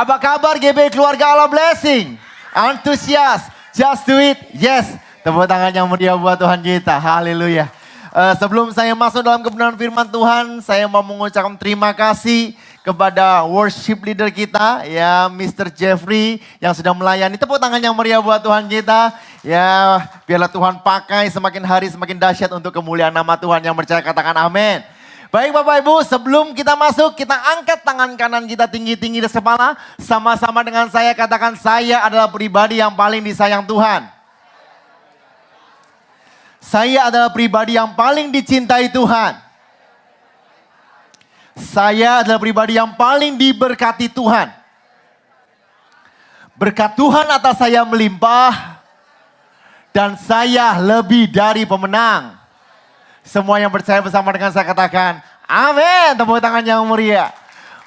Apa kabar GB Keluarga Allah Blessing? Antusias, just do it, yes. Tepuk tangan yang meriah buat Tuhan kita, haleluya. Sebelum saya masuk dalam kebenaran firman Tuhan, saya mau mengucapkan terima kasih kepada worship leader kita, ya Mr. Jeffrey yang sudah melayani. Tepuk tangan yang meriah buat Tuhan kita. Ya, biarlah Tuhan pakai semakin hari semakin dahsyat untuk kemuliaan nama Tuhan. Yang percaya katakan amin. Baik Bapak Ibu, sebelum kita masuk, kita angkat tangan kanan kita tinggi-tinggi di kepala. Sama-sama dengan saya katakan, saya adalah pribadi yang paling disayang Tuhan. Saya adalah pribadi yang paling dicintai Tuhan. Saya adalah pribadi yang paling diberkati Tuhan. Berkat Tuhan atas saya melimpah. Dan saya lebih dari pemenang. Semua yang percaya bersama dengan saya katakan, amin. Tepuk tangan yang meriah.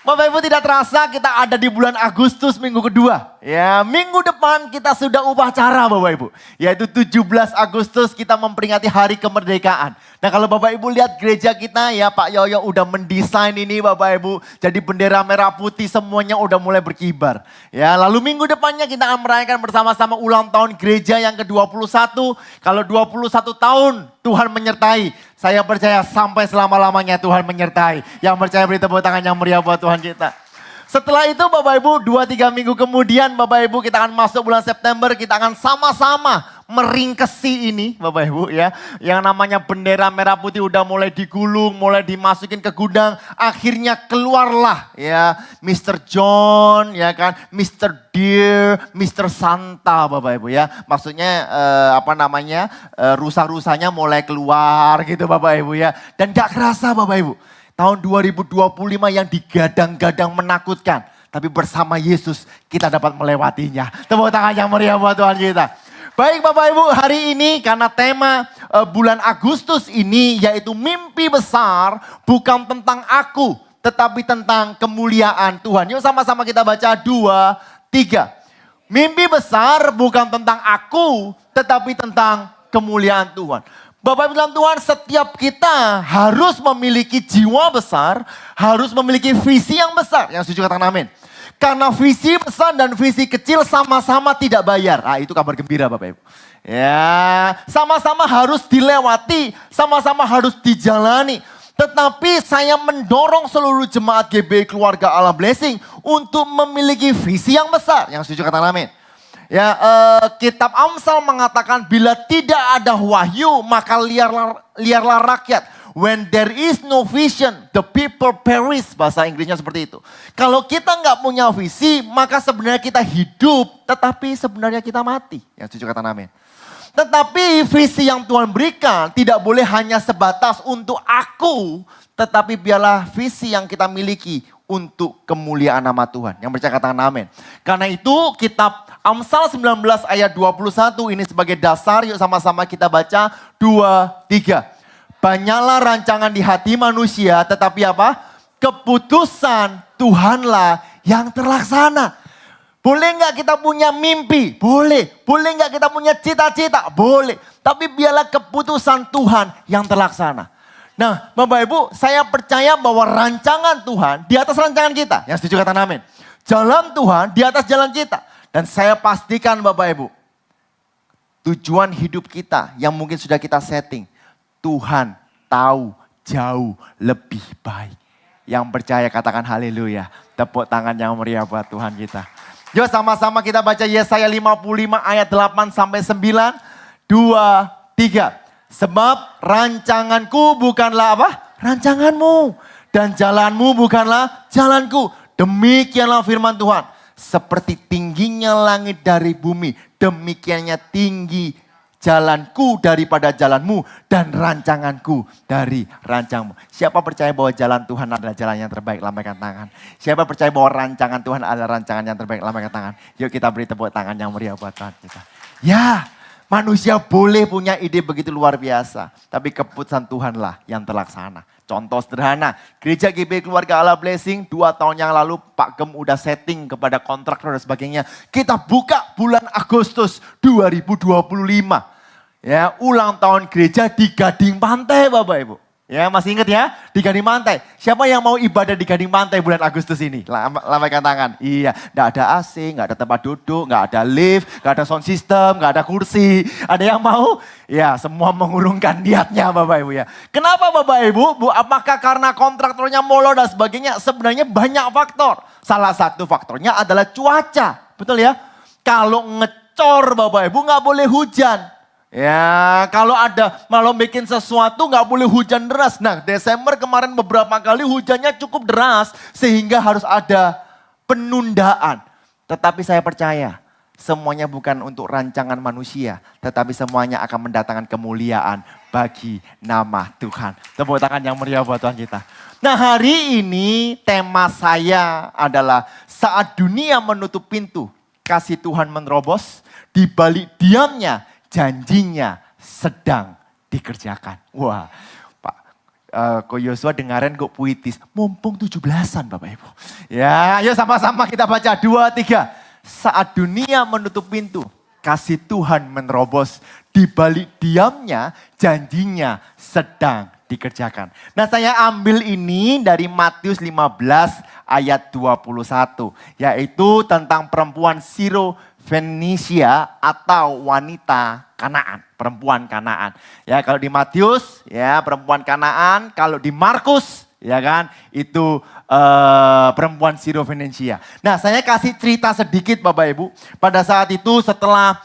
Bapak Ibu, tidak terasa kita ada di bulan Agustus minggu kedua. Ya, minggu depan kita sudah upacara Bapak Ibu. Yaitu 17 Agustus kita memperingati hari kemerdekaan. Nah kalau Bapak Ibu lihat gereja kita ya, Pak Yoyo udah mendesain ini Bapak Ibu. Jadi bendera merah putih semuanya udah mulai berkibar. Ya, lalu minggu depannya kita akan merayakan bersama-sama ulang tahun gereja yang ke-21. Kalau 21 tahun Tuhan menyertai. Saya percaya sampai selama-lamanya Tuhan menyertai. Yang percaya beri tepuk tangan yang meriah buat Tuhan kita. Setelah itu Bapak Ibu 2-3 minggu kemudian Bapak Ibu kita akan masuk bulan September. Kita akan sama-sama meringkesi ini Bapak Ibu ya. Yang namanya bendera merah putih udah mulai digulung, mulai dimasukin ke gudang. Akhirnya keluarlah ya Mr. John ya kan, Mr. Dear, Mr. Santa Bapak Ibu ya. Maksudnya rusa-rusanya mulai keluar gitu Bapak Ibu ya. Dan gak kerasa Bapak Ibu. Tahun 2025 yang digadang-gadang menakutkan. Tapi bersama Yesus kita dapat melewatinya. Tepuk tangan yang meriah buat Tuhan kita. Baik Bapak Ibu, hari ini karena tema bulan Agustus ini yaitu mimpi besar bukan tentang aku. Tetapi tentang kemuliaan Tuhan. Yuk sama-sama kita baca 2, 3. Mimpi besar bukan tentang aku tetapi tentang kemuliaan Tuhan. Bapak Ibu dalam Tuhan, setiap kita harus memiliki jiwa besar, harus memiliki visi yang besar. Yang setuju katakan amin. Karena visi besar dan visi kecil sama-sama tidak bayar. Ah, itu kabar gembira Bapak Ibu. Ya, sama-sama harus dilewati, sama-sama harus dijalani. Tetapi saya mendorong seluruh jemaat GB Keluarga Allah Blessing untuk memiliki visi yang besar. Yang setuju katakan amin. Ya, kitab Amsal mengatakan bila tidak ada wahyu maka liarlah rakyat. When there is no vision, the people perish. Bahasa Inggrisnya seperti itu. Kalau kita nggak punya visi, maka sebenarnya kita hidup, tetapi sebenarnya kita mati. Yang setuju kata amin. Tetapi visi yang Tuhan berikan tidak boleh hanya sebatas untuk aku, tetapi biarlah visi yang kita miliki untuk kemuliaan nama Tuhan. Yang percaya katakan amin. Karena itu kitab Amsal 19 ayat 21 ini sebagai dasar. Yuk sama-sama kita baca 2, 3. Banyaklah rancangan di hati manusia tetapi apa? Keputusan Tuhanlah yang terlaksana. Boleh nggak kita punya mimpi? Boleh. Boleh nggak kita punya cita-cita? Boleh. Tapi biarlah keputusan Tuhan yang terlaksana. Nah Bapak Ibu, saya percaya bahwa rancangan Tuhan di atas rancangan kita. Yang setuju kata amin. Jalan Tuhan di atas jalan kita. Dan saya pastikan Bapak Ibu, tujuan hidup kita yang mungkin sudah kita setting, Tuhan tahu jauh lebih baik. Yang percaya katakan haleluya. Tepuk tangan yang meriah buat Tuhan kita. Yuk sama-sama kita baca Yesaya 55 ayat 8 sampai 9. 2, 3. Sebab rancanganku bukanlah apa? Rancanganmu. Dan jalanmu bukanlah jalanku. Demikianlah firman Tuhan. Seperti tingginya langit dari bumi. Demikiannya tinggi jalanku daripada jalanmu. Dan rancanganku dari rancanganmu. Siapa percaya bahwa jalan Tuhan adalah jalan yang terbaik? Lambaikan tangan. Siapa percaya bahwa rancangan Tuhan adalah rancangan yang terbaik? Lambaikan tangan. Yuk kita beri tepuk tangan yang meriah buat Tuhan kita. Ya. Manusia boleh punya ide begitu luar biasa. Tapi keputusan Tuhanlah yang terlaksana. Contoh sederhana, gereja GB Keluarga Allah Blessing 2 tahun yang lalu Pak Gem udah setting kepada kontraktor dan sebagainya. Kita buka bulan Agustus 2025. Ya, ulang tahun gereja di Gading Pantai Bapak Ibu. Ya, masih ingat ya? Di Gading Pantai. Siapa yang mau ibadah di Gading Pantai bulan Agustus ini? Lambaikan tangan. Iya, enggak ada AC, enggak ada tempat duduk, enggak ada lift, enggak ada sound system, enggak ada kursi. Ada yang mau? Ya, semua mengurungkan niatnya Bapak Ibu ya. Kenapa Bapak Ibu? Apakah karena kontraktornya molor dan sebagainya? Sebenarnya banyak faktor. Salah satu faktornya adalah cuaca. Betul ya? Kalau ngecor Bapak Ibu nggak boleh hujan. Ya, kalau ada malah bikin sesuatu nggak boleh hujan deras. Nah, Desember kemarin beberapa kali hujannya cukup deras sehingga harus ada penundaan. Tetapi saya percaya semuanya bukan untuk rancangan manusia, tetapi semuanya akan mendatangkan kemuliaan bagi nama Tuhan. Tepuk tangan yang meriah buat Tuhan kita. Nah, hari ini tema saya adalah saat dunia menutup pintu, kasih Tuhan menerobos, di balik diamnya janjinya sedang dikerjakan. Wah, Pak Ko Yosua dengaran kok puitis. Mumpung 17-an Bapak Ibu. Ya, ayo sama-sama kita baca 2, 3. Saat dunia menutup pintu, kasih Tuhan menerobos. Di balik diamnya, janjinya sedang dikerjakan. Nah, saya ambil ini dari Matius 15 ayat 21. Yaitu tentang perempuan Fenisia atau wanita Kanaan, perempuan Kanaan. Ya, kalau di Matius ya perempuan Kanaan, kalau di Markus ya kan itu perempuan Fenisia. Nah, saya kasih cerita sedikit Bapak Ibu. Pada saat itu setelah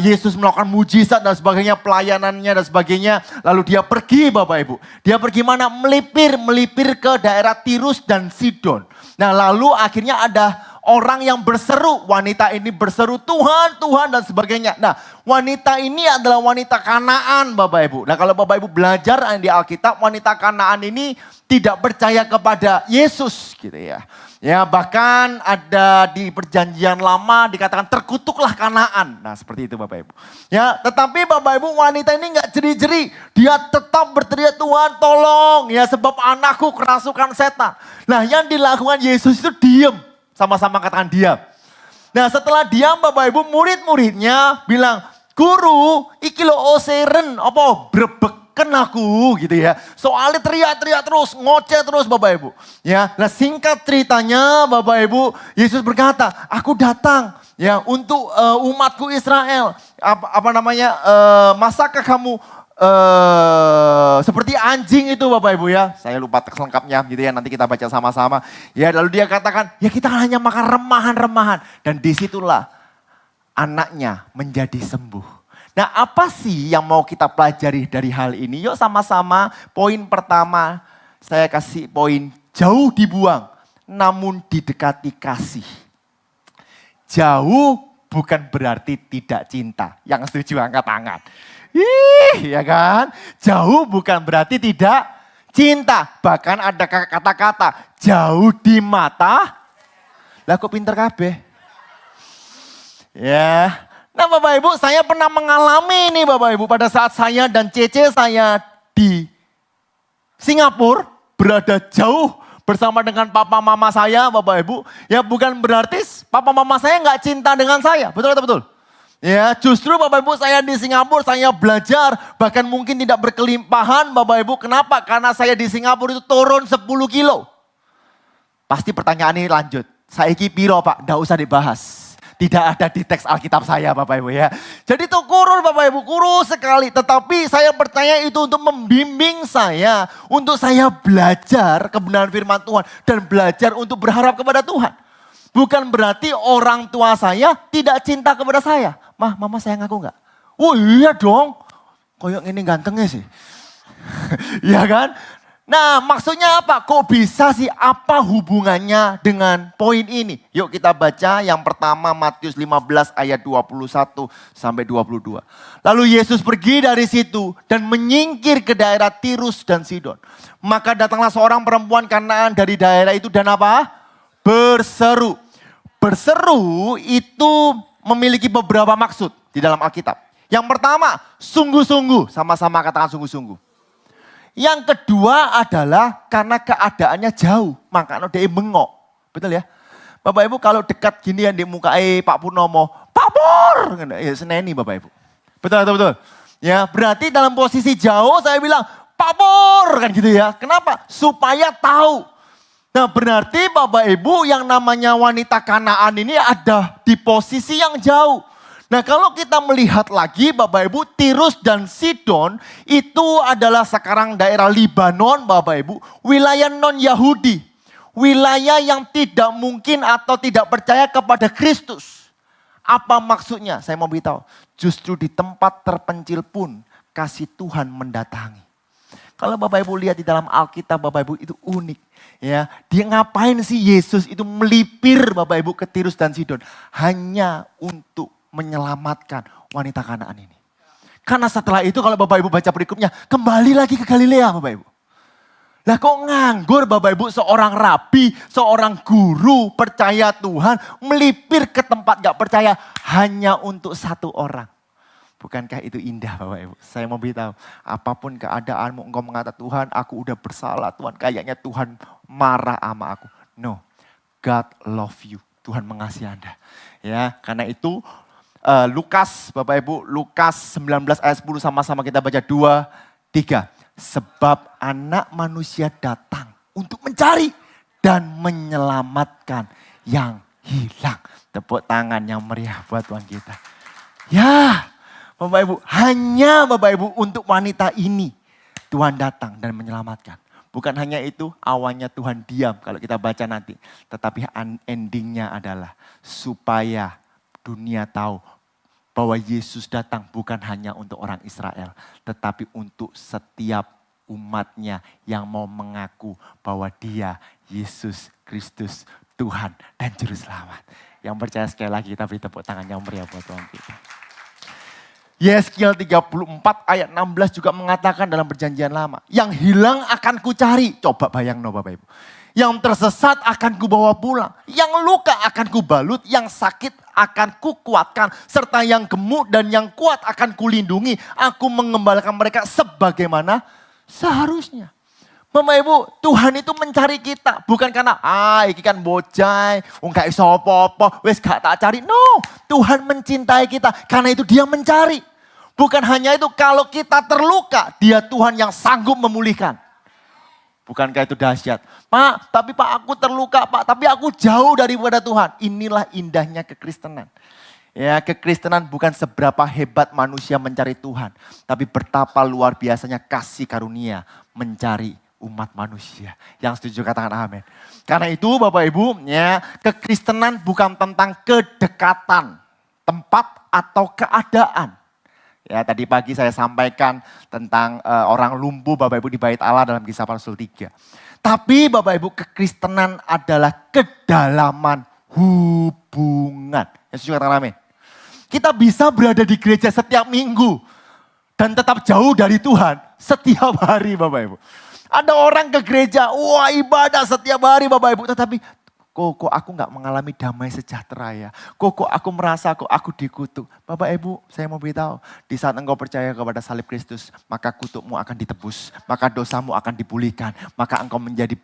Yesus melakukan mujizat dan sebagainya, pelayanannya dan sebagainya, lalu dia pergi Bapak Ibu. Dia pergi mana? Melipir ke daerah Tirus dan Sidon. Nah, lalu akhirnya ada orang yang berseru, wanita ini berseru Tuhan, Tuhan dan sebagainya. Nah, wanita ini adalah wanita Kanaan Bapak Ibu. Nah, kalau Bapak Ibu belajar di Alkitab, wanita Kanaan ini tidak percaya kepada Yesus gitu ya. Ya, bahkan ada di perjanjian lama dikatakan terkutuklah Kanaan. Nah, seperti itu Bapak Ibu. Ya, tetapi Bapak Ibu wanita ini enggak jeri-jeri. Dia tetap berteriak Tuhan tolong ya sebab anakku kerasukan setan. Nah, yang dilakukan Yesus itu diam. Sama-sama katakan diam. Nah, setelah diam Bapak Ibu murid-muridnya bilang, "Guru, iki lo oseren apa brebeken aku," gitu ya. Soalnya teriak-teriak terus, ngoceh terus Bapak Ibu. Ya, nah singkat ceritanya Bapak Ibu, Yesus berkata, "Aku datang ya untuk umatku Israel. Masakah kamu seperti anjing itu Bapak Ibu ya." Saya lupa teks lengkapnya gitu ya, nanti kita baca sama-sama. Ya, lalu dia katakan, ya kita hanya makan remahan-remahan. Dan disitulah anaknya menjadi sembuh. Nah, apa sih yang mau kita pelajari dari hal ini? Yuk sama-sama, poin pertama saya kasih poin jauh dibuang namun didekati kasih. Jauh bukan berarti tidak cinta. Yang setuju angkat tangan. Ya kan? Jauh bukan berarti tidak cinta. Bahkan ada kata-kata jauh di mata. Lah kok pinter kabeh? Ya. Nah Bapak Ibu, saya pernah mengalami ini Bapak Ibu. Pada saat saya dan Cece saya di Singapura. Berada jauh bersama dengan papa mama saya Bapak Ibu. Ya bukan berarti papa mama saya nggak cinta dengan saya. Betul atau betul? Ya, justru Bapak Ibu saya di Singapura, saya belajar, bahkan mungkin tidak berkelimpahan Bapak Ibu. Kenapa? Karena saya di Singapura itu turun 10 kilo. Pasti pertanyaan ini lanjut. Saiki piro Pak? Nggak usah dibahas. Tidak ada di teks Alkitab saya Bapak Ibu ya. Jadi itu kurus Bapak Ibu, kurus sekali. Tetapi saya percaya itu untuk membimbing saya, untuk saya belajar kebenaran firman Tuhan. Dan belajar untuk berharap kepada Tuhan. Bukan berarti orang tua saya tidak cinta kepada saya. Mah, mama sayang aku enggak? Oh iya dong. Koyok ini gantengnya sih. Iya kan? Nah maksudnya apa? Kok bisa sih? Apa hubungannya dengan poin ini? Yuk kita baca yang pertama Matius 15 ayat 21 sampai 22. Lalu Yesus pergi dari situ dan menyingkir ke daerah Tirus dan Sidon. Maka datanglah seorang perempuan Kanaan dari daerah itu dan apa? Berseru. Berseru itu memiliki beberapa maksud di dalam Alkitab. Yang pertama, sungguh-sungguh. Sama-sama katakan sungguh-sungguh. Yang kedua adalah karena keadaannya jauh. Makanya dia bengok. Betul ya? Bapak Ibu kalau dekat gini yang di muka Pak Purnomo. Pak Pur! Ya seneni Bapak Ibu. Betul atau betul? Ya berarti dalam posisi jauh saya bilang, Pak Pur, kan gitu ya. Kenapa? Supaya tahu. Nah berarti Bapak Ibu yang namanya wanita Kanaan ini ada di posisi yang jauh. Nah kalau kita melihat lagi Bapak Ibu, Tirus dan Sidon itu adalah sekarang daerah Libanon Bapak Ibu, wilayah non-Yahudi. Wilayah yang tidak mungkin atau tidak percaya kepada Kristus. Apa maksudnya? Saya mau beritahu, justru di tempat terpencil pun kasih Tuhan mendatangi. Kalau Bapak Ibu lihat di dalam Alkitab Bapak Ibu itu unik. Ya, dia ngapain sih Yesus itu melipir Bapak Ibu ke Tirus dan Sidon? Hanya untuk menyelamatkan wanita Kanaan ini. Karena setelah itu kalau Bapak Ibu baca berikutnya, kembali lagi ke Galilea Bapak Ibu. Lah kok nganggur Bapak Ibu seorang rabi, seorang guru percaya Tuhan, melipir ke tempat gak percaya hanya untuk satu orang. Bukankah itu indah Bapak Ibu? Saya mau beritahu, apapun keadaanmu engkau mengatakan Tuhan aku udah bersalah, Tuhan kayaknya Tuhan marah sama aku. No, God love you, Tuhan mengasihi Anda. Ya, karena itu Lukas, Bapak Ibu, Lukas 19 ayat 10 sama-sama kita baca 2, 3. Sebab anak manusia datang untuk mencari dan menyelamatkan yang hilang. Tepuk tangan yang meriah buat Tuhan kita. Ya, Bapak Ibu, hanya Bapak Ibu untuk wanita ini Tuhan datang dan menyelamatkan. Bukan hanya itu, awalnya Tuhan diam kalau kita baca nanti. Tetapi endingnya adalah supaya dunia tahu bahwa Yesus datang bukan hanya untuk orang Israel. Tetapi untuk setiap umatnya yang mau mengaku bahwa dia Yesus Kristus Tuhan dan Juru Selamat. Yang percaya sekali lagi kita beri tepuk tangan yang meriah buat Tuhan kita. Yeskiel 34 ayat 16 juga mengatakan dalam perjanjian lama. Yang hilang akan kucari. Coba bayang Bapak Ibu. Yang tersesat akan kubawa pulang. Yang luka akan kubalut. Yang sakit akan kukuatkan. Serta yang gemuk dan yang kuat akan kulindungi. Aku mengembalakan mereka sebagaimana seharusnya. Bapak Ibu, Tuhan itu mencari kita. Bukan karena, ini kan bocai. Gak iso apa-apa. Wes gak tak cari. No, Tuhan mencintai kita. Karena itu dia mencari. Bukan hanya itu, kalau kita terluka, dia Tuhan yang sanggup memulihkan. Bukankah itu dahsyat? Pak, tapi Pak aku terluka Pak, tapi aku jauh daripada Tuhan. Inilah indahnya kekristenan. Ya, kekristenan bukan seberapa hebat manusia mencari Tuhan. Tapi betapa luar biasanya kasih karunia mencari umat manusia. Yang setuju katakan amin. Karena itu Bapak Ibu, ya, kekristenan bukan tentang kedekatan, tempat atau keadaan. Ya, tadi pagi saya sampaikan tentang orang lumpuh Bapak Ibu di Bait Allah dalam Kisah para Rasul 3. Tapi Bapak Ibu, kekristenan adalah kedalaman hubungan. Yang setuju katakan amin. Kita bisa berada di gereja setiap minggu dan tetap jauh dari Tuhan setiap hari Bapak Ibu. Ada orang ke gereja, wah ibadah setiap hari Bapak Ibu. Tetapi kok aku gak mengalami damai sejahtera ya. Kok aku merasa aku dikutuk. Bapak Ibu saya mau beritahu. Di saat engkau percaya kepada salib Kristus. Maka kutukmu akan ditebus. Maka dosamu akan dipulihkan. Maka engkau menjadi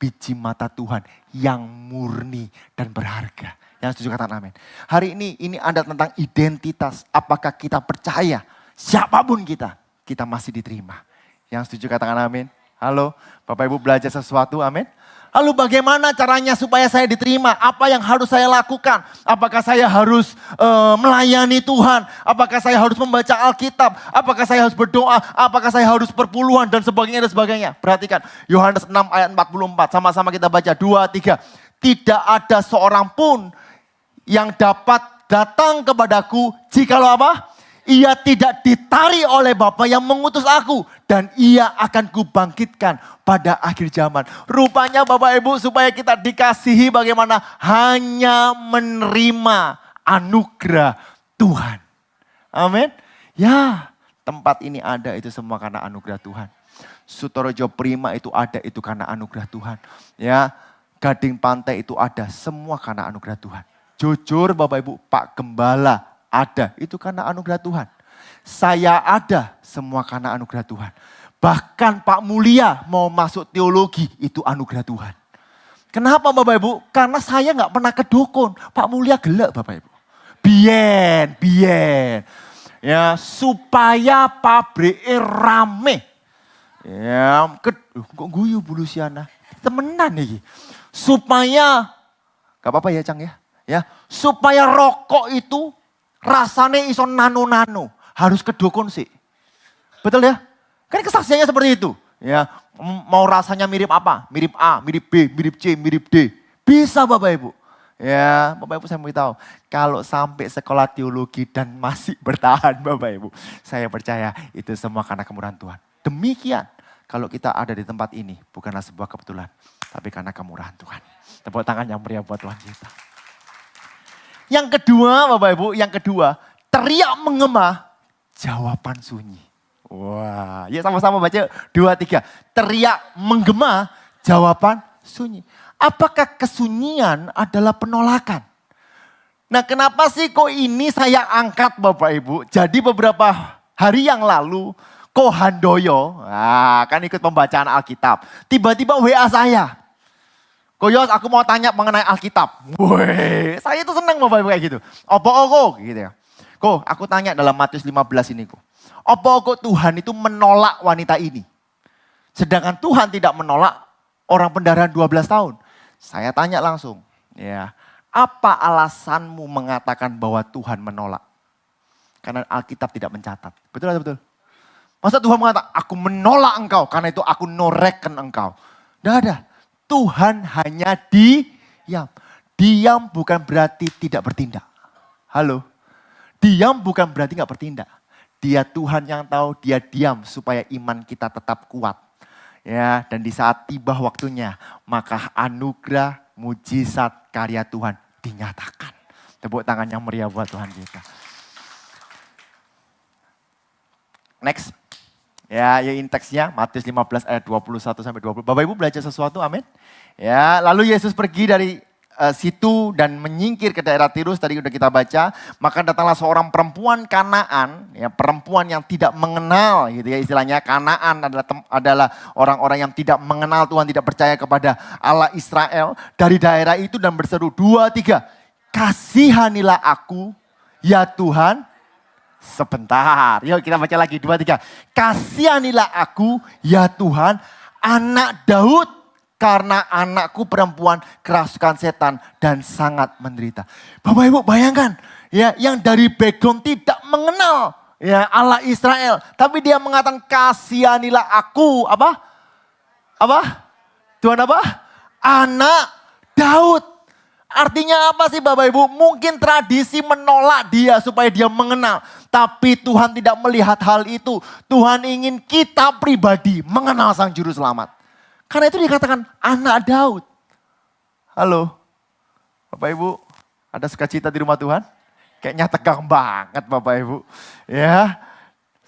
biji mata Tuhan yang murni dan berharga. Yang setuju katakan amin. Hari ini ada tentang identitas. Apakah kita percaya siapapun kita masih diterima. Yang setuju katakan amin. Halo, Bapak Ibu belajar sesuatu, amin. Lalu bagaimana caranya supaya saya diterima? Apa yang harus saya lakukan? Apakah saya harus melayani Tuhan? Apakah saya harus membaca Alkitab? Apakah saya harus berdoa? Apakah saya harus perpuluhan dan sebagainya dan sebagainya? Perhatikan Yohanes 6 ayat 44. Sama-sama kita baca 2, 3. Tidak ada seorang pun yang dapat datang kepadaku jikalau apa? Ia tidak ditarik oleh Bapa yang mengutus aku. Dan ia akan kubangkitkan pada akhir zaman. Rupanya Bapak Ibu supaya kita dikasihi bagaimana? Hanya menerima anugerah Tuhan. Amin. Ya, tempat ini ada itu semua karena anugerah Tuhan. Sutorojo Prima itu ada itu karena anugerah Tuhan. Ya, Gading Pantai itu ada semua karena anugerah Tuhan. Jujur Bapak Ibu, Pak Gembala ada, itu karena anugerah Tuhan. Saya ada, semua karena anugerah Tuhan. Bahkan Pak Mulia mau masuk teologi, itu anugerah Tuhan. Kenapa Bapak Ibu? Karena saya gak pernah ke dukun. Pak Mulia gelek Bapak Ibu. Bien. Ya, supaya pabriknya rame. Ya, kok guyu Bu Luciana? Temenan nih. Supaya, gak apa-apa ya Cang ya. Ya, supaya rokok itu rasanya iso nano-nano. Harus kedukun sih. Betul ya? Kan kesaksiannya seperti itu. Ya, mau rasanya mirip apa? Mirip A, mirip B, mirip C, mirip D. Bisa Bapak Ibu. Ya, Bapak Ibu saya mau tahu. Kalau sampai sekolah teologi dan masih bertahan Bapak Ibu. Saya percaya itu semua karena kemurahan Tuhan. Demikian kalau kita ada di tempat ini bukanlah sebuah kebetulan. Tapi karena kemurahan Tuhan. Tepuk tangan yang meriah buat Tuhan kita. Yang kedua Bapak Ibu, yang kedua. Teriak menggema, jawaban sunyi. Wah, ya sama-sama baca 2, 3. Teriak menggema, jawaban sunyi. Apakah kesunyian adalah penolakan? Nah kenapa sih kok ini saya angkat Bapak Ibu. Jadi beberapa hari yang lalu Kohandoyo, kan ikut pembacaan Alkitab. Tiba-tiba WA saya. Koyos aku mau tanya mengenai Alkitab. Wih, saya itu senang Bapak Ibu kayak gitu. Opo gitu ya. Aku tanya dalam Matius 15 ini Opo Tuhan itu menolak wanita ini. Sedangkan Tuhan tidak menolak orang pendarahan 12 tahun. Saya tanya langsung, ya, apa alasanmu mengatakan bahwa Tuhan menolak? Karena Alkitab tidak mencatat. Betul atau betul? Masa Tuhan mengatakan, aku menolak engkau karena itu aku noreken engkau. Tidak ada. Tuhan hanya diam. Diam bukan berarti tidak bertindak. Halo? Diam bukan berarti nggak bertindak. Dia Tuhan yang tahu, dia diam supaya iman kita tetap kuat. Ya, dan di saat tiba waktunya, maka anugerah, mujizat, karya Tuhan dinyatakan. Tepuk tangan yang meriah buat Tuhan kita. Next. Ya, in teksnya Matius 15 ayat 21 sampai 20. Bapak Ibu belajar sesuatu, amin. Ya, lalu Yesus pergi dari situ dan menyingkir ke daerah Tirus, tadi udah kita baca. Maka datanglah seorang perempuan Kanaan, ya, perempuan yang tidak mengenal gitu ya istilahnya. Kanaan adalah orang-orang yang tidak mengenal Tuhan, tidak percaya kepada Allah Israel. Dari daerah itu dan berseru 2, 3. Kasihanilah aku ya Tuhan. Sebentar, yuk kita baca lagi 2, 3. Kasihanilah aku ya Tuhan, anak Daud. Karena anakku perempuan kerasukan setan dan sangat menderita. Bapak Ibu bayangkan, ya, yang dari background tidak mengenal ya Allah Israel, tapi dia mengatakan kasihanilah aku apa? Tuhan apa? Anak Daud. Artinya apa sih Bapak Ibu? Mungkin tradisi menolak dia supaya dia mengenal. Tapi Tuhan tidak melihat hal itu. Tuhan ingin kita pribadi mengenal Sang Juru Selamat. Karena itu dikatakan anak Daud. Halo, Bapak Ibu, ada sukacita di rumah Tuhan? Kayaknya tegang banget Bapak Ibu. Ya,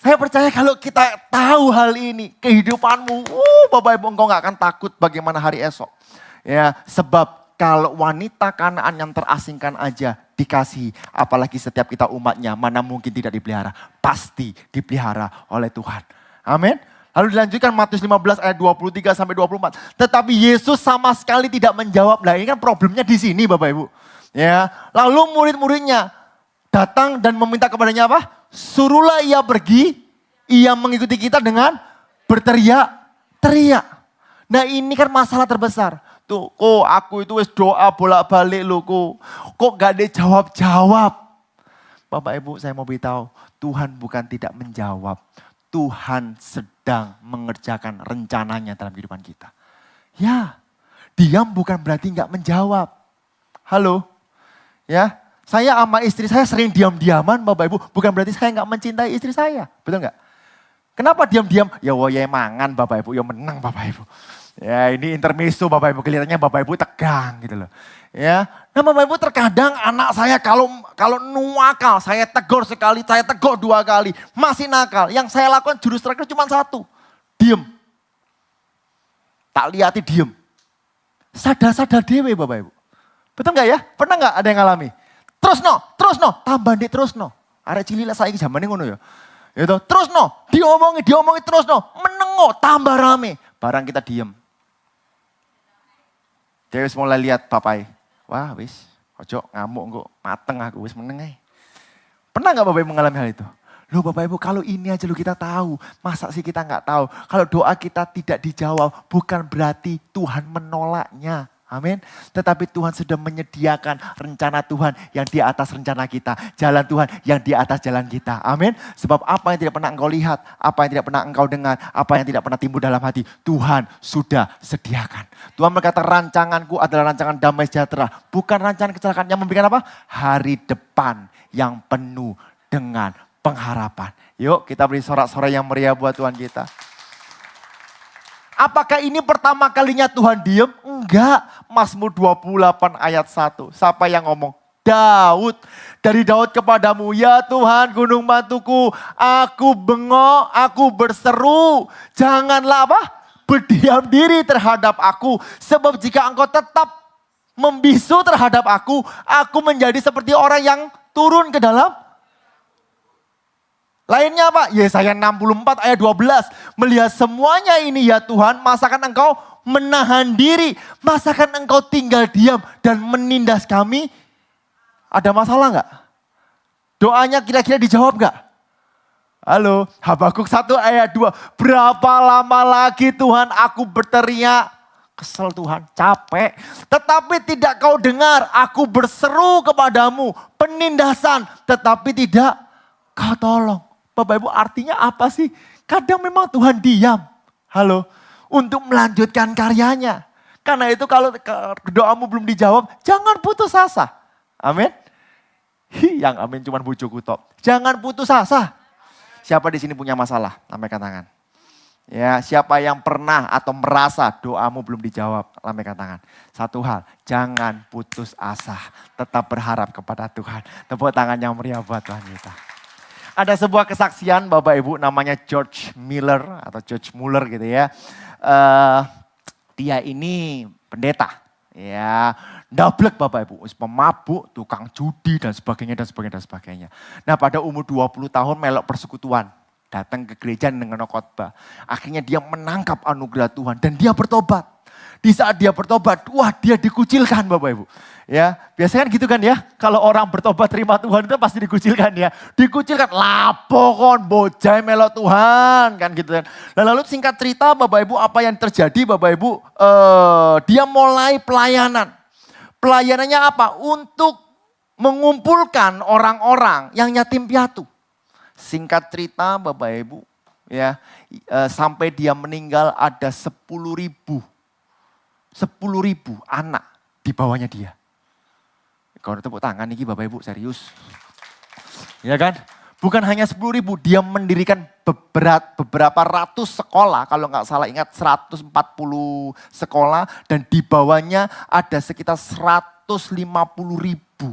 saya percaya kalau kita tahu hal ini, kehidupanmu, Bapak Ibu engkau gak akan takut bagaimana hari esok. Ya, sebab kalau wanita Kanaan yang terasingkan aja dikasih, apalagi setiap kita umatnya, mana mungkin tidak dipelihara. Pasti dipelihara oleh Tuhan. Amin. Lalu dilanjutkan Matius 15 ayat 23 sampai 24. Tetapi Yesus sama sekali tidak menjawab. Nah ini kan problemnya di sini Bapak Ibu. Ya, lalu murid-muridnya datang dan meminta kepadanya apa? Suruhlah ia pergi, ia mengikuti kita dengan berteriak-teriak. Nah ini kan masalah terbesar. Tuh, aku itu wis doa bolak-balik loh kok gak ada jawab-jawab. Bapak Ibu saya mau beritahu, Tuhan bukan tidak menjawab. Tuhan sedang mengerjakan rencananya dalam kehidupan kita. Ya, diam bukan berarti nggak menjawab. Halo, ya, saya sama istri saya sering diam-diaman Bapak Ibu. Bukan berarti saya nggak mencintai istri saya, betul nggak? Kenapa diam-diam? Ya mangan Bapak Ibu, ya menang Bapak Ibu. Ya ini intermezzo Bapak Ibu, kelihatannya Bapak Ibu tegang gitu loh. Ya, nah Bapak Ibu terkadang anak saya kalau nuwakal, saya tegur sekali, saya tegur 2 kali, masih nakal. Yang saya lakukan jurus terakhir cuma 1, diem. Tak lihati diem. Sadar-sadar dewe Bapak Ibu. Betul nggak ya? Pernah nggak ada yang ngalami? Terus no, tambah nih terus no. Arek cilik lah saiki zamane ngono ya. Gitu, terus no, diomongi terus no, menengo, tambah rame. Barang kita diem. Dia wis mulai lihat Bapak. Wah wis, ojo ngamuk kok, mateng aku wis meneng ae. Pernah gak Bapak Ibu mengalami hal itu? Loh Bapak Ibu, kalau ini aja lo kita tahu, masa sih kita nggak tahu? Kalau doa kita tidak dijawab, bukan berarti Tuhan menolaknya. Amin. Tetapi Tuhan sudah menyediakan rencana Tuhan yang di atas rencana kita. Jalan Tuhan yang di atas jalan kita. Amin. Sebab apa yang tidak pernah engkau lihat, apa yang tidak pernah engkau dengar, apa yang tidak pernah timbul dalam hati, Tuhan sudah sediakan. Tuhan berkata rancanganku adalah rancangan damai sejahtera. Bukan rancangan kecelakaan yang memberikan apa? Hari depan yang penuh dengan pengharapan. Yuk kita beri sorak-sorai yang meriah buat Tuhan kita. Apakah ini pertama kalinya Tuhan diem? Enggak. Mazmur 28 ayat 1. Siapa yang ngomong? Daud. Dari Daud kepadamu, ya Tuhan gunung batuku, aku bengok, aku berseru. Janganlah apa? Berdiam diri terhadap aku. Sebab jika engkau tetap membisu terhadap aku menjadi seperti orang yang turun ke dalam. Lainnya apa? Yesaya 64 ayat 12. Melihat semuanya ini ya Tuhan, masakan engkau menahan diri. Masakan engkau tinggal diam dan menindas kami. Ada masalah enggak? Doanya kira-kira dijawab enggak? Halo, Habakuk 1 ayat 2. Berapa lama lagi Tuhan aku berteriak? Kesel Tuhan, capek. Tetapi tidak kau dengar, aku berseru kepadamu. Penindasan, tetapi tidak kau tolong. Bapak Ibu artinya apa sih? Kadang memang Tuhan diam. Halo. Untuk melanjutkan karyanya. Karena itu kalau doamu belum dijawab, jangan putus asa. Amin. Yang amin cuma bujuku top. Jangan putus asa. Siapa di sini punya masalah? Lambaikan tangan. Ya, siapa yang pernah atau merasa doamu belum dijawab? Lambaikan tangan. Satu hal, jangan putus asa. Tetap berharap kepada Tuhan. Tepuk tangan yang meriah buat Tuhan kita. Ada sebuah kesaksian Bapak Ibu namanya George Miller atau George Muller gitu ya. Dia ini pendeta. Ya, dablek Bapak Ibu, pemabuk, tukang judi dan sebagainya dan sebagainya dan sebagainya. Nah, pada umur 20 tahun melok persekutuan, datang ke gereja dengan khotbah. Akhirnya dia menangkap anugerah Tuhan dan dia bertobat. Di saat dia bertobat, wah dia dikucilkan Bapak Ibu. Ya, biasanya kan gitu kan ya. Kalau orang bertobat terima Tuhan itu pasti dikucilkan ya. Dikucilkan, lapo kon bojai melok Tuhan kan gitu kan. Dan lalu singkat cerita Bapak Ibu apa yang terjadi Bapak Ibu. Dia mulai pelayanan. Pelayanannya apa? Untuk mengumpulkan orang-orang yang yatim piatu. Singkat cerita Bapak Ibu ya. Sampai dia meninggal ada 10.000 anak di bawahnya dia. Kalau tepuk tangan nih Bapak Ibu serius. Ya kan? Bukan hanya 10.000, dia mendirikan beberapa ratus sekolah. Kalau nggak salah ingat 140 sekolah. Dan di bawahnya ada sekitar 150.000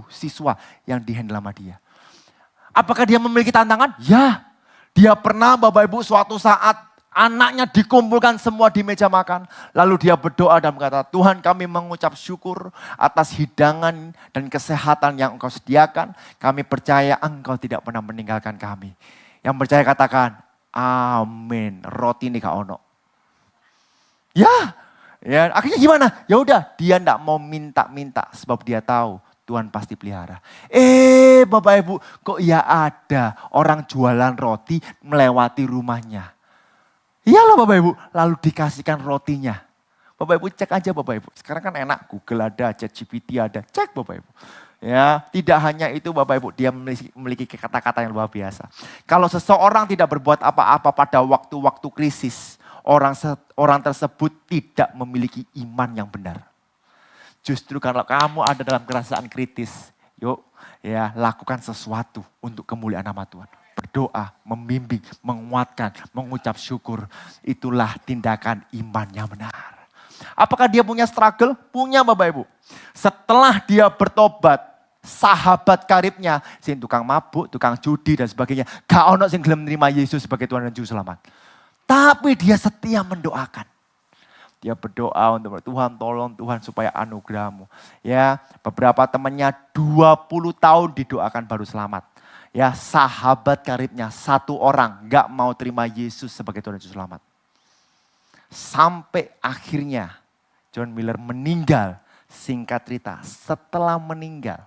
siswa yang dihandle sama dia. Apakah dia memiliki tantangan? Ya. Dia pernah Bapak Ibu suatu saat anaknya dikumpulkan semua di meja makan. Lalu dia berdoa dan berkata, Tuhan kami mengucap syukur atas hidangan dan kesehatan yang Engkau sediakan. Kami percaya Engkau tidak pernah meninggalkan kami. Yang percaya katakan, amin. Roti ini gak ono. Ya, akhirnya gimana? Ya udah, dia enggak mau minta-minta sebab dia tahu Tuhan pasti pelihara. Bapak Ibu, kok ya ada orang jualan roti melewati rumahnya. Iyalah Bapak Ibu, lalu dikasihkan rotinya. Bapak Ibu cek aja Bapak Ibu. Sekarang kan enak, Google ada, ChatGPT ada, cek Bapak Ibu. Ya, tidak hanya itu Bapak Ibu, dia memiliki kata-kata yang luar biasa. Kalau seseorang tidak berbuat apa-apa pada waktu-waktu krisis, orang tersebut tidak memiliki iman yang benar. Justru kalau kamu ada dalam keadaan kritis, yuk ya lakukan sesuatu untuk kemuliaan nama Tuhan. Berdoa, membimbing, menguatkan, mengucap syukur. Itulah tindakan iman yang benar. Apakah dia punya struggle? Punya Bapak Ibu. Setelah dia bertobat, sahabat karibnya, si tukang mabuk, tukang judi dan sebagainya. Gak ono sing gelem menerima Yesus sebagai Tuhan dan Juru Selamat. Tapi dia setia mendoakan. Dia berdoa untuk Tuhan tolong Tuhan supaya anugerahmu. Ya, beberapa temannya 20 tahun didoakan baru selamat. Ya, sahabat karibnya satu orang gak mau terima Yesus sebagai Tuhan dan Juru Selamat. Sampai akhirnya John Miller meninggal. Singkat cerita, setelah meninggal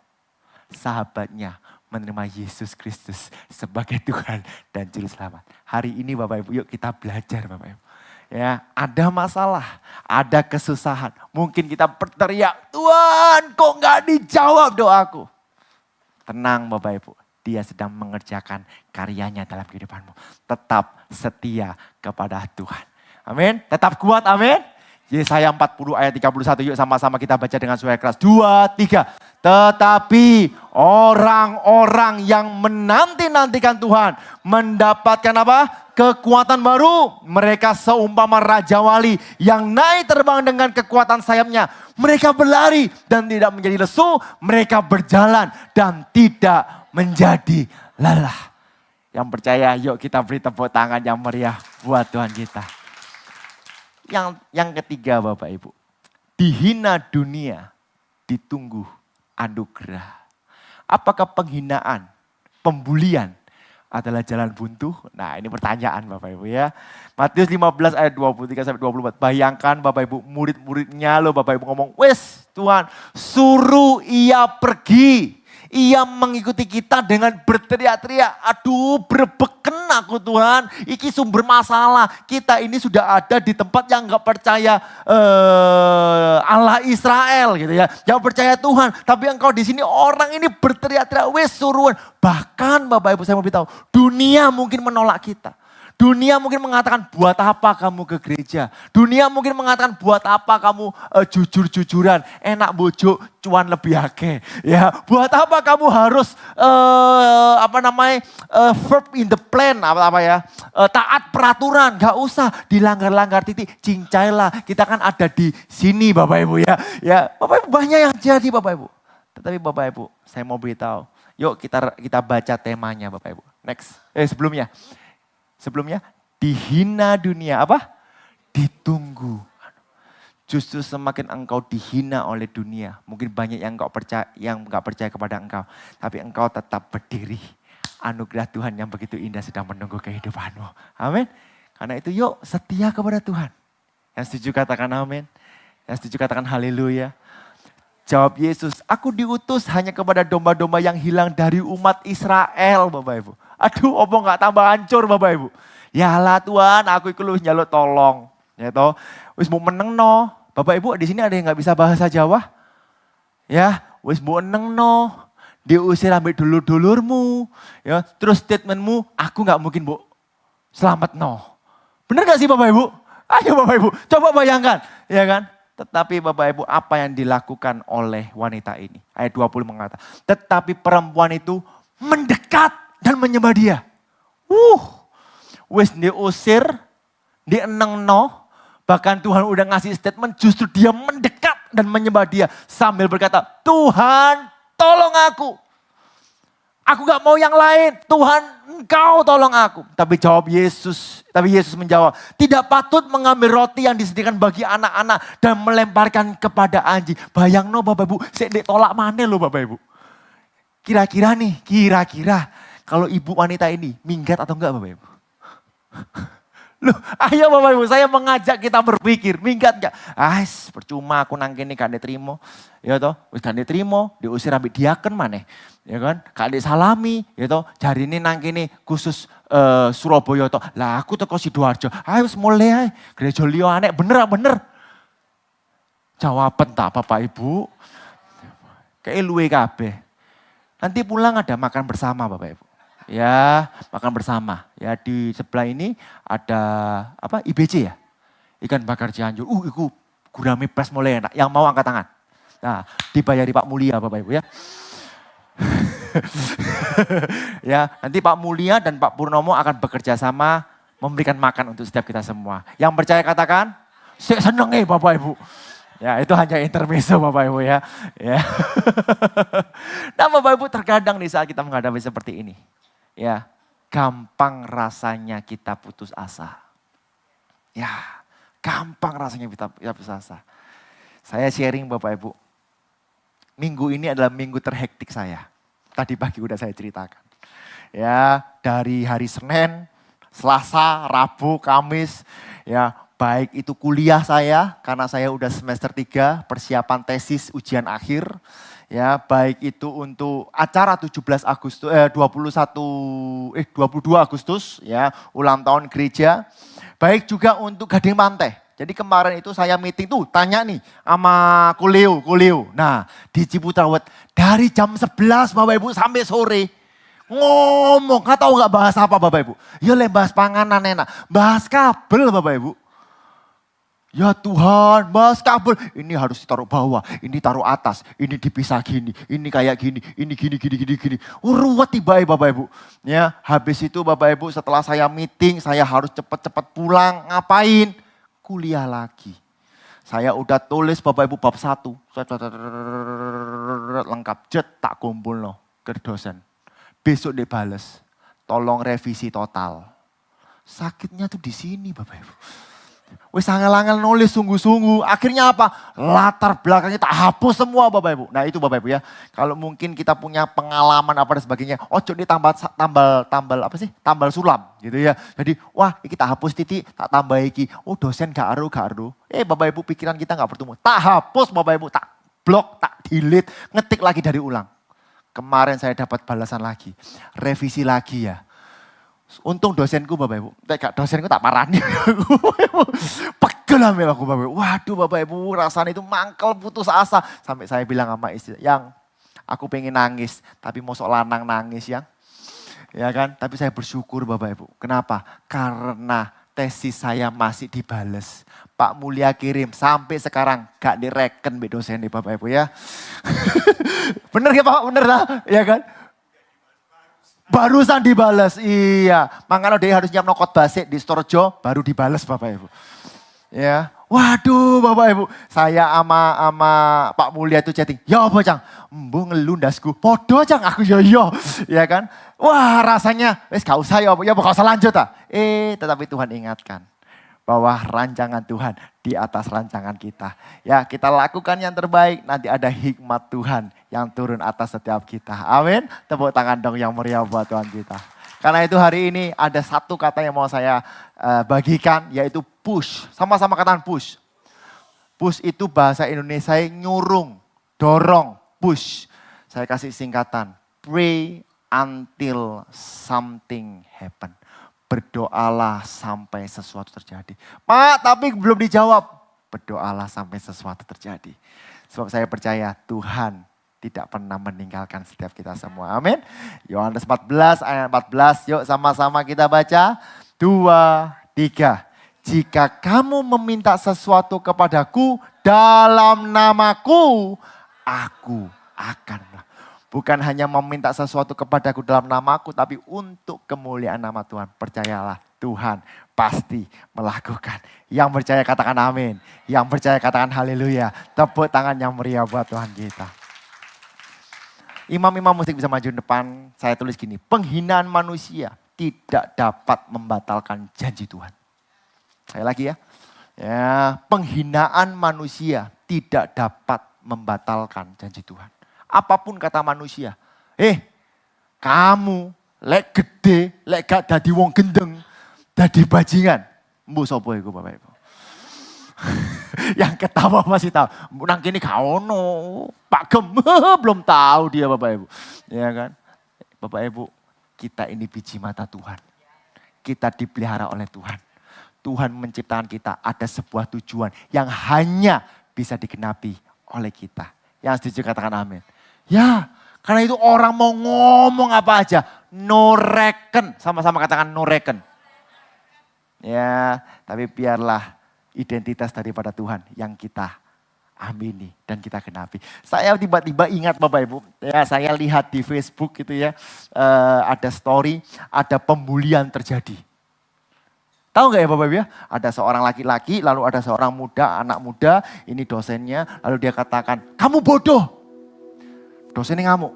sahabatnya menerima Yesus Kristus sebagai Tuhan dan Juru Selamat. Hari ini Bapak Ibu, yuk kita belajar Bapak Ibu. Ya, ada masalah, ada kesusahan. Mungkin kita berteriak, Tuhan kok gak dijawab doaku. Tenang Bapak Ibu, Dia sedang mengerjakan karyanya dalam kehidupanmu. Tetap setia kepada Tuhan. Amin, tetap kuat, amin. Yesaya 40 ayat 31, yuk sama-sama kita baca dengan suara keras. 2, 3. Tetapi orang-orang yang menanti-nantikan Tuhan mendapatkan apa? Kekuatan baru. Mereka seumpama Raja Wali yang naik terbang dengan kekuatan sayapnya. Mereka berlari dan tidak menjadi lesu. Mereka berjalan dan tidak menjadi lelah. Yang percaya, yuk kita beri tepuk tangan yang meriah buat Tuhan kita. Yang ketiga Bapak Ibu, dihina dunia, ditunggu anugerah. Apakah penghinaan, pembulian adalah jalan buntu? Nah ini pertanyaan Bapak Ibu ya. Matius 15 ayat 23-24. Bayangkan Bapak Ibu, murid-muridnya loh Bapak Ibu ngomong, wes Tuhan suruh ia pergi. Ia mengikuti kita dengan berteriak-teriak. Aduh berbeken aku Tuhan. Iki sumber masalah. Kita ini sudah ada di tempat yang gak percaya Allah Israel gitu ya. Yang percaya Tuhan. Tapi engkau di sini orang ini berteriak-teriak. Wes suruhan. Bahkan Bapak Ibu saya mau beritahu. Dunia mungkin menolak kita. Dunia mungkin mengatakan buat apa kamu ke gereja. Dunia mungkin mengatakan buat apa kamu jujur-jujuran. Enak bojo cuan lebih akeh. Ya, buat apa kamu harus verb in the plan taat peraturan. Gak usah dilanggar-langgar titik. Cincailah. Kita kan ada di sini Bapak Ibu ya. Ya, Bapak Ibu banyak yang jadi Bapak Ibu. Tetapi Bapak Ibu, saya mau beritahu. Yuk kita baca temanya Bapak Ibu. Next. Sebelumnya, dihina dunia apa? Ditunggu. Justru semakin engkau dihina oleh dunia, mungkin banyak yang enggak percaya kepada engkau, tapi engkau tetap berdiri. Anugerah Tuhan yang begitu indah sedang menunggu kehidupanmu. Amin. Karena itu yuk setia kepada Tuhan. Yang setuju katakan amin. Yang setuju katakan haleluya. Jawab Yesus, aku diutus hanya kepada domba-domba yang hilang dari umat Israel Bapak Ibu. Aduh, omong gak tambah hancur Bapak Ibu. Ya lah Tuhan, aku ikut lu nyaluk tolong. Ya toh, wis mau meneng no. Bapak Ibu di sini ada yang gak bisa bahasa Jawa? Ya, wis mau meneng no. Diusir ambil dulur-dulurmu. Ya, terus statementmu, aku gak mungkin bu selamat no. Bener gak sih Bapak Ibu? Ayo Bapak Ibu, coba bayangkan. Ya kan? Tetapi Bapak Ibu apa yang dilakukan oleh wanita ini? Ayat 20 mengatakan, tetapi perempuan itu mendekat dan menyembah dia. Wis diusir, dieneng no. Bahkan Tuhan udah ngasih statement justru dia mendekat dan menyembah dia. Sambil berkata, Tuhan tolong aku. Aku gak mau yang lain. Tuhan engkau tolong aku. Tapi Yesus menjawab, tidak patut mengambil roti yang disediakan bagi anak-anak dan melemparkan kepada anjing. Bayang no Bapak Ibu, saya tolak mana loh Bapak Ibu. Kira-kira kalau ibu wanita ini minggat atau enggak Bapak Ibu? Loh, ayo Bapak Ibu, saya mengajak kita berpikir, minggat enggak? Percuma aku nang kene gak diterima. Ya toh, wis gak diterima, diusir ambek diaken maneh. Ya kan? Gak disalami, ya toh. Jarine nang kene khusus Surabaya toh. Lah aku teko Sidoarjo. Ayo wis mulai ae. Gereja liya anek bener. Jawaban tak Bapak Ibu. Kayak luwe kabeh. Nanti pulang ada makan bersama Bapak Ibu. Ya, makan bersama. Ya di sebelah ini ada IBC ya. Ikan bakar Cianjur. Iku gurame pres mulai enak. Yang mau angkat tangan. Nah, dibayari Pak Mulia Bapak Ibu ya. Ya, nanti Pak Mulia dan Pak Purnomo akan bekerja sama memberikan makan untuk setiap kita semua. Yang percaya katakan, saya seneng Bapak Ibu. Ya itu hanya intermezzo Bapak Ibu ya. Nah Bapak Ibu terkadang di saat kita menghadapi seperti ini. Ya gampang rasanya kita putus asa. Ya gampang rasanya kita putus asa. Saya sharing Bapak Ibu. Minggu ini adalah minggu terhektik saya. Tadi pagi udah saya ceritakan. Ya dari hari Senin, Selasa, Rabu, Kamis. Ya baik itu kuliah saya, karena saya udah semester 3, persiapan tesis ujian akhir. Ya, baik itu untuk acara 17 Agustus 22 Agustus ya, ulang tahun gereja. Baik juga untuk Gading Pantai. Jadi kemarin itu saya meeting tuh tanya nih sama Kulio. Nah, di Ciputra dari jam 11 Bapak Ibu sampai sore. Ngomong, nggak tahu nggak bahas apa Bapak Ibu. Ya bahas panganan enak, bahas kabel Bapak Ibu. Ya Tuhan, bahas kabel, ini harus ditaruh bawah, ini taruh atas, ini dipisah gini, ini kayak gini, ini gini. Ruwet tiba Bapak Ibu. Ya, habis itu Bapak Ibu setelah saya meeting, saya harus cepat-cepat pulang, ngapain? Kuliah lagi. Saya udah tulis Bapak Ibu bab 1, lengkap, tak kumpul loh ke dosen. Besok dibales, tolong revisi total. Sakitnya tuh di sini Bapak Ibu. Wis angel-angel nulis sungguh-sungguh. Akhirnya apa? Latar belakangnya tak hapus semua Bapak Ibu. Nah itu Bapak Ibu ya. Kalau mungkin kita punya pengalaman apa dan sebagainya. Ojo ini tambal sulam gitu ya. Jadi wah kita hapus titik tak tambah iki. Oh dosen gak aru. Bapak Ibu pikiran kita gak bertumbuh. Tak hapus Bapak Ibu, tak blok, tak delete. Ngetik lagi dari ulang. Kemarin saya dapat balasan lagi. Revisi lagi ya. Untung dosenku Bapak Ibu. Dosenku tak parani. Pegel ambil aku Bapak Ibu. Waduh Bapak Ibu rasanya itu mangkel putus asa. Sampai saya bilang sama istri, yang aku pengen nangis. Tapi mosok lanang nangis yang. Ya kan, tapi saya bersyukur Bapak Ibu. Kenapa? Karena tesis saya masih dibales. Pak Mulia kirim sampai sekarang gak direken be dosen nih Bapak Ibu ya. Bener ya Pak? Bener lah ya kan? Barusan dibales, iya. Makanya dia harus nyiap nokot basik di Storjo, baru dibales Bapak Ibu. Ya, waduh Bapak Ibu. Saya ama Pak Mulia itu chatting. Ya apa Cang? Embu ngelundasku. Podo Cang, aku ya kan. Wah rasanya, wes gak usah ya gak usah lanjut ah. Tetapi Tuhan ingatkan. Bahwa rancangan Tuhan di atas rancangan kita. Ya kita lakukan yang terbaik, nanti ada hikmat Tuhan yang turun atas setiap kita. Amin. Tepuk tangan dong yang meriah buat Tuhan kita. Karena itu hari ini ada satu kata yang mau saya bagikan, yaitu push. Sama-sama katakan push. Push itu bahasa Indonesia nyurung, dorong, push. Saya kasih singkatan, pray until something happen. Berdoalah sampai sesuatu terjadi. Pak, tapi belum dijawab. Berdoalah sampai sesuatu terjadi. Sebab saya percaya Tuhan tidak pernah meninggalkan setiap kita semua. Amin. Yohanes 14 ayat 14. Yuk sama-sama kita baca. 2, 3. Jika kamu meminta sesuatu kepadaku dalam namaku, aku akan. Bukan hanya meminta sesuatu kepadaku dalam namaku, tapi untuk kemuliaan nama Tuhan. Percayalah Tuhan pasti melakukan. Yang percaya katakan amin. Yang percaya katakan haleluya. Tepuk tangan yang meriah buat Tuhan kita. Imam-imam musik bisa maju depan. Saya tulis gini, penghinaan manusia tidak dapat membatalkan janji Tuhan. Saya lagi ya. Ya, penghinaan manusia tidak dapat membatalkan janji Tuhan. Apapun kata manusia. Kamu lek gede, lek gak dadi wong gendeng, dadi bajingan. Mbu sapa iku Bapak Ibu? Yang ketawa masih tahu. Nang kene gak ono. Pak Gem belum tahu dia Bapak Ibu. Ya kan? Bapak Ibu, kita ini biji mata Tuhan. Kita dipelihara oleh Tuhan. Tuhan menciptakan kita ada sebuah tujuan yang hanya bisa digenapi oleh kita. Yang setuju katakan amin. Ya, karena itu orang mau ngomong apa aja, no reckon. Sama-sama katakan no reckon. Ya, tapi biarlah identitas daripada Tuhan yang kita amini dan kita genapi. Saya tiba-tiba ingat Bapak Ibu, ya saya lihat di Facebook gitu ya, ada story, ada pembulian terjadi. Tahu nggak ya Bapak Ibu ya? Ada seorang laki-laki, lalu ada seorang muda, anak muda, ini dosennya, lalu dia katakan, kamu bodoh. Dosennya ngamuk.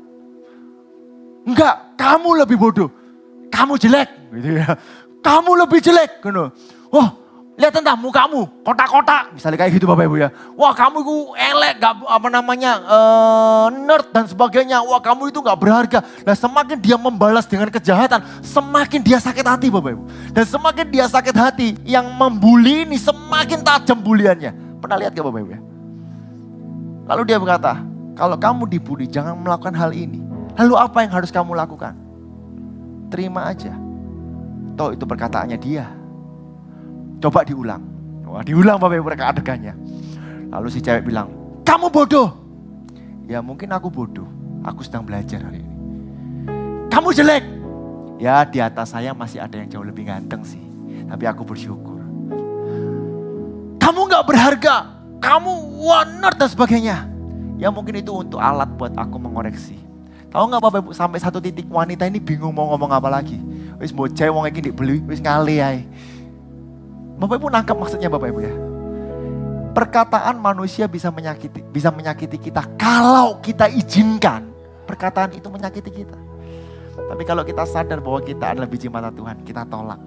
Enggak, kamu lebih bodoh. Kamu jelek. Gitu ya. Kamu lebih jelek. Gitu. Wah, lihat tentang mukamu, kotak-kotak. Misalnya kayak gitu Bapak Ibu ya. Wah kamu itu elek, gak, nerd dan sebagainya. Wah kamu itu gak berharga. Nah semakin dia membalas dengan kejahatan, semakin dia sakit hati Bapak Ibu. Dan semakin dia sakit hati, yang membuli ini semakin tajam buliannya. Pernah lihat gak Bapak Ibu ya? Lalu dia berkata, Kalau kamu dibully, jangan melakukan hal ini. Lalu apa yang harus kamu lakukan? Terima aja. Toh itu perkataannya dia. Coba diulang. Wah, diulang Bapak Ibu mereka adegannya. Lalu si cewek bilang, kamu bodoh. Ya mungkin aku bodoh. Aku sedang belajar hari ini. Kamu jelek. Ya di atas saya masih ada yang jauh lebih ganteng sih. Tapi aku bersyukur. Kamu gak berharga. Kamu waner dan sebagainya. Ya mungkin itu untuk alat buat aku mengoreksi. Tahu gak Bapak Ibu, sampai satu titik wanita ini bingung mau ngomong apa lagi. Wis bocah wong iki dibeli, wis ngali ae. Bapak Ibu nangkap maksudnya Bapak Ibu ya. Perkataan manusia bisa menyakiti kita kalau kita izinkan perkataan itu menyakiti kita. Tapi kalau kita sadar bahwa kita adalah biji mata Tuhan, kita tolak.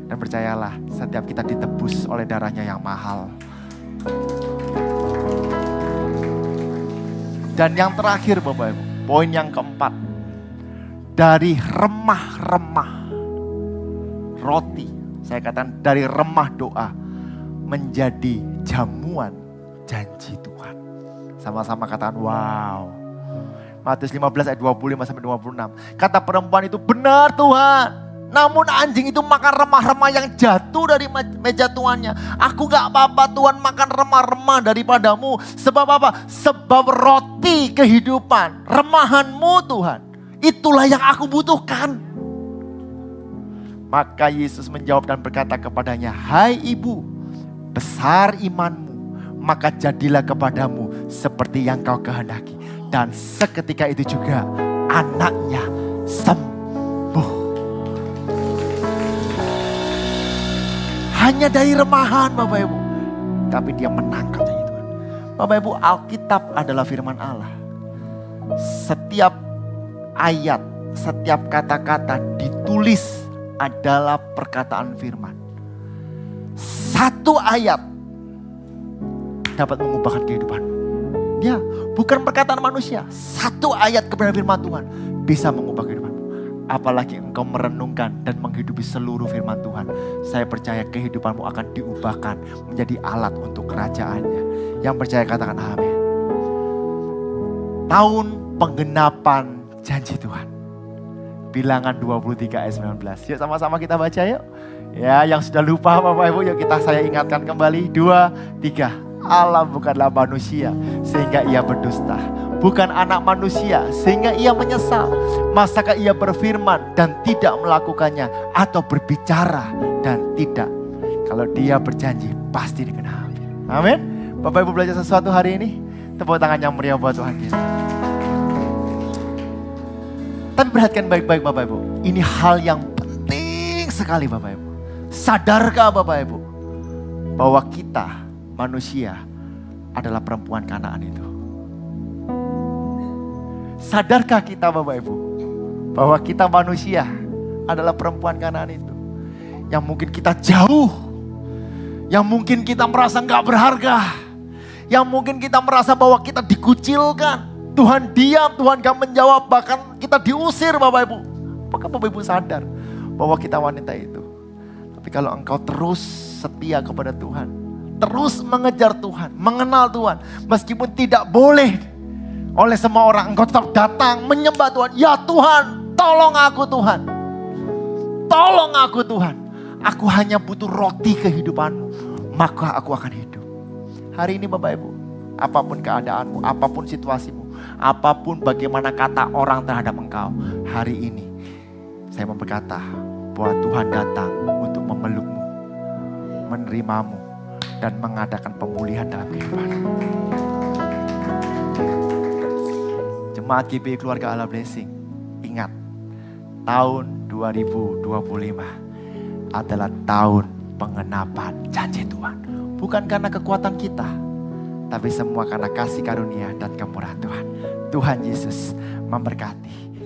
Dan percayalah, setiap kita ditebus oleh darahnya yang mahal. Dan yang terakhir Bapak Ibu, poin yang keempat. Dari remah-remah roti, saya katakan dari remah doa menjadi jamuan janji Tuhan. Sama-sama katakan wow. Matius 15 ayat 25 sampai 26. Kata perempuan itu, benar Tuhan. Namun anjing itu makan remah-remah yang jatuh dari meja tuannya. Aku gak apa-apa Tuhan makan remah-remah daripadamu. Sebab apa? Sebab roti kehidupan, remahanmu Tuhan. Itulah yang aku butuhkan. Maka Yesus menjawab dan berkata kepadanya, hai ibu, besar imanmu. Maka jadilah kepadamu seperti yang kau kehendaki. Dan seketika itu juga anaknya sembuh. Hanya dari remahan Bapak Ibu. Tapi dia menangkap janji Tuhan. Bapak Ibu, Alkitab adalah firman Allah. Setiap ayat, setiap kata-kata ditulis adalah perkataan firman. Satu ayat dapat mengubahkan kehidupanmu. Ya, bukan perkataan manusia. Satu ayat kebenaran firman Tuhan bisa mengubah kehidupanmu. Apalagi engkau merenungkan dan menghidupi seluruh firman Tuhan. Saya percaya kehidupanmu akan diubahkan menjadi alat untuk kerajaannya. Yang percaya katakan amin. Tahun penggenapan janji Tuhan. Bilangan 23 ayat 19. Yuk sama-sama kita baca yuk. Ya, yang sudah lupa Bapak Ibu, yuk saya ingatkan kembali. 2, 3. Allah bukanlah manusia sehingga ia berdusta. Bukan anak manusia sehingga ia menyesal. Masakah ia berfirman dan tidak melakukannya, atau berbicara dan tidak? Kalau dia berjanji pasti digenapi. Amin. Bapak Ibu belajar sesuatu hari ini? Tepuk tangan yang meriah buat Tuhan kita. Tapi perhatikan baik-baik Bapak Ibu. Ini hal yang penting sekali Bapak Ibu. Sadarkah Bapak Ibu bahwa kita manusia adalah perempuan Kanaan itu? Sadarkah kita Bapak Ibu bahwa kita manusia adalah perempuan Kanaan itu? Yang mungkin kita jauh, yang mungkin kita merasa gak berharga, yang mungkin kita merasa bahwa kita dikucilkan. Tuhan diam, Tuhan gak menjawab, bahkan kita diusir Bapak Ibu. Apakah Bapak Ibu sadar bahwa kita wanita itu? Tapi kalau engkau terus setia kepada Tuhan, terus mengejar Tuhan, mengenal Tuhan, meskipun tidak boleh oleh semua orang, engkau tetap datang menyembah Tuhan. Ya Tuhan, tolong aku Tuhan. Tolong aku Tuhan. Aku hanya butuh roti kehidupanmu, maka aku akan hidup. Hari ini Bapak Ibu, apapun keadaanmu, apapun situasimu, apapun bagaimana kata orang terhadap engkau, hari ini saya mau berkata bahwa Tuhan datang untuk memelukmu, menerimamu, dan mengadakan pemulihan dalam kehidupanmu. Jemaat GBI Keluarga Allah Blessing, ingat, tahun 2025 adalah tahun pengenapan janji Tuhan. Bukan karena kekuatan kita, tapi semua karena kasih karunia dan kemurahan Tuhan. Tuhan Yesus memberkati.